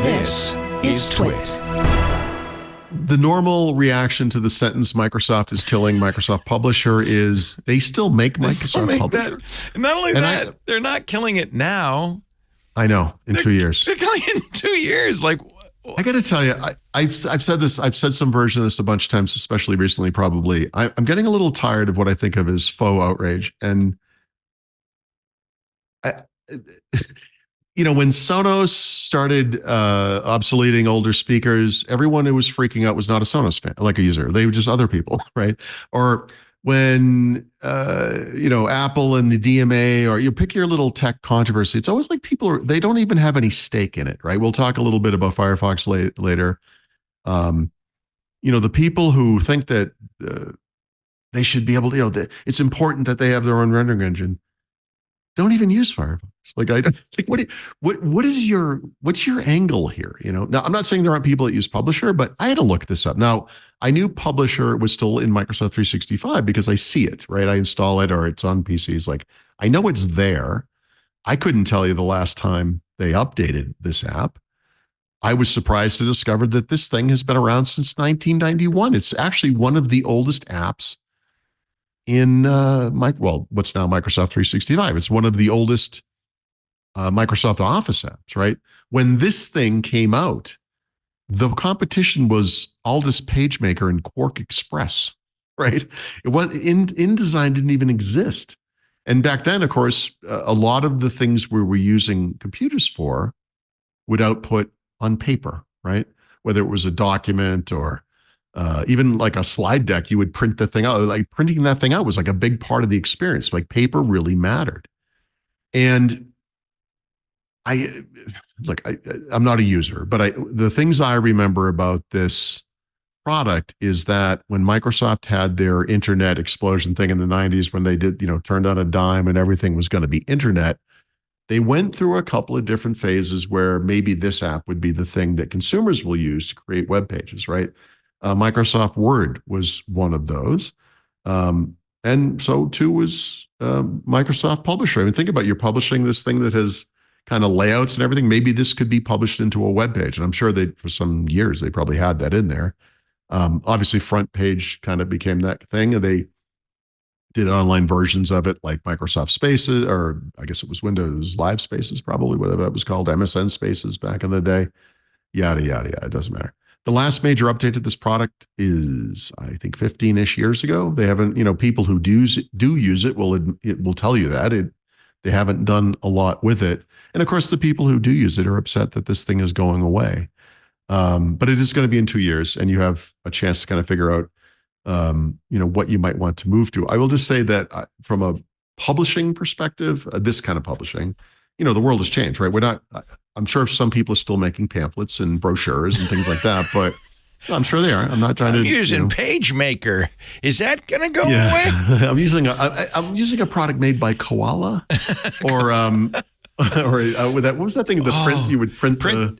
This is TWiT. The normal reaction to the sentence "Microsoft is killing Microsoft Publisher" is they still make Microsoft Publisher. And not only that, they're not killing it now. I know, in 2 years. They're killing it in 2 years. Like, I got to tell you, I've said this. I've said some version of this a bunch of times, especially recently. Probably, I'm getting a little tired of what I think of as faux outrage. And when Sonos started obsoleting older speakers, everyone who was freaking out was not a Sonos fan, like a user. They were just other people, right? Or when Apple and the DMA, or you pick your little tech controversy, it's always like they don't even have any stake in it, right? We'll talk a little bit about Firefox later. The people who think that they should be able to, it's important that they have their own rendering engine, don't even use Firefox. Like, I don't think, what's your angle here? Now I'm not saying there aren't people that use Publisher, but I had to look this up. Now, I knew Publisher was still in Microsoft 365 because I see it, right? I install it, or it's on PCs. Like, I know it's there. I couldn't tell you the last time they updated this app. I was surprised to discover that this thing has been around since 1991. It's actually one of the oldest apps in what's now Microsoft 365. It's one of the oldest Microsoft Office apps, right? When this thing came out, the competition was Aldus PageMaker and Quark Express, right? It was InDesign didn't even exist. And back then, of course, a lot of the things we were using computers for would output on paper, right? Whether it was a document or even like a slide deck, you would print the thing out. Like, printing that thing out was like a big part of the experience. Like, paper really mattered. And I'm not a user, but the things I remember about this product is that when Microsoft had their internet explosion thing in the 90s, when they did, turned on a dime and everything was going to be internet, they went through a couple of different phases where maybe this app would be the thing that consumers will use to create web pages, right? Microsoft Word was one of those. And so too was Microsoft Publisher. I mean, think about it. You're publishing this thing that has kind of layouts and everything. Maybe this could be published into a web page. And I'm sure for some years, they probably had that in there. Obviously, Front Page kind of became that thing. And they did online versions of it, like Microsoft Spaces, or I guess it was Windows Live Spaces, probably, whatever that was called, MSN Spaces back in the day. Yada, yada, yada. It doesn't matter. The last major update to this product is, I think, 15-ish years ago. They haven't, people who do use it will tell you that. They haven't done a lot with it. And of course, the people who do use it are upset that this thing is going away. But it is going to be in 2 years, and you have a chance to kind of figure out, what you might want to move to. I will just say that from a publishing perspective, this kind of publishing, the world has changed, right? I'm sure some people are still making pamphlets and brochures and things like that, but I'm sure they are. I'm not trying to. Using PageMaker. Is that going to go away? I'm using a product made by Koala, or what was that thing? The print you would print Broderbund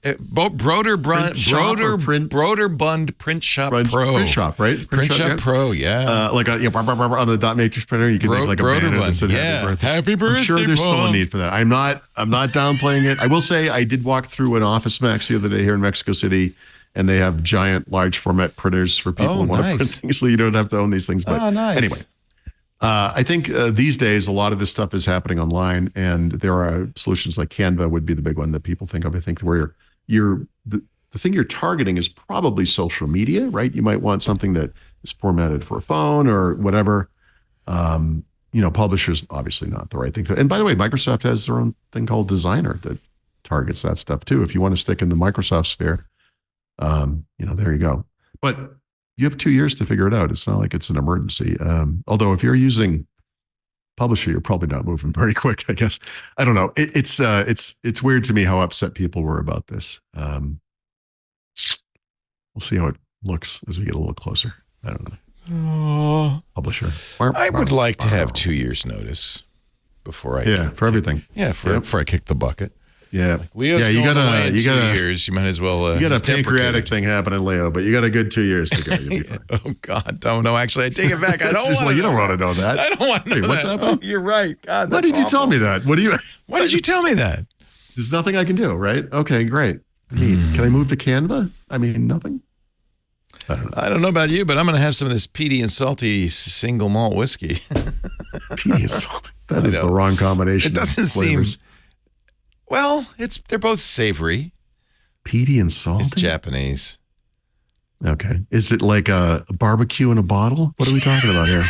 Print Shop Pro. Print Shop, right? Print Shop Pro, yeah. Like on the dot matrix printer, you can make like a banner that said happy birthday. Happy birthday. I'm sure there's still a need for that. I'm not downplaying it. I will say I did walk through an Office Max the other day here in Mexico City, and they have giant, large format printers for people who want to print things, so you don't have to own these things. But anyway. I think these days, a lot of this stuff is happening online, and there are solutions like Canva would be the big one that people think of. I think where the thing you're targeting is probably social media, right? You might want something that is formatted for a phone or whatever. Publisher's obviously not the right thing. And by the way, Microsoft has their own thing called Designer that targets that stuff too. If you want to stick in the Microsoft sphere, there you go. But you have 2 years to figure it out. It's not like it's an emergency. Although if you're using Publisher, you're probably not moving very quick, I guess. I don't know. It's weird to me how upset people were about this. We'll see how it looks as we get a little closer. I don't know. Publisher. I would like to have 2 years notice before for everything. Before I kick the bucket. Yeah, like Leo's you got 2 years. You might as well. You got a pancreatic thing happening, Leo, but you got a good 2 years to go. You'll be fine. Oh God, don't know. Actually, I take it back. I don't want to. You don't want to know that. I don't want to know what's happening? Oh, you're right. God, why did you tell me that? Why did you tell me that? There's nothing I can do, right? Okay, great. I mean, can I move to Canva? I mean, nothing. I don't know about you, but I'm going to have some of this peaty and salty single malt whiskey. Peaty and salty. That is the wrong combination. It doesn't seem. Well, they're both savory. Peaty and salty. It's Japanese. Okay. Is it like a barbecue in a bottle? What are we talking about here?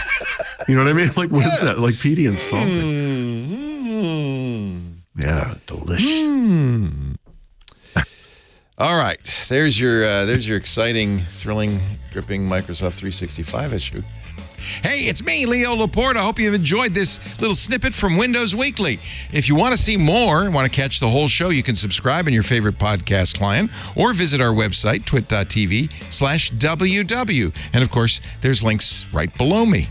You know what I mean? Like, what is that? Like peaty and salty. Yeah, delicious. All right, there's your exciting, thrilling, gripping Microsoft 365 issue. Hey, it's me, Leo Laporte. I hope you've enjoyed this little snippet from Windows Weekly. If you want to see more and want to catch the whole show, you can subscribe in your favorite podcast client or visit our website, twit.tv/WW. And of course, there's links right below me.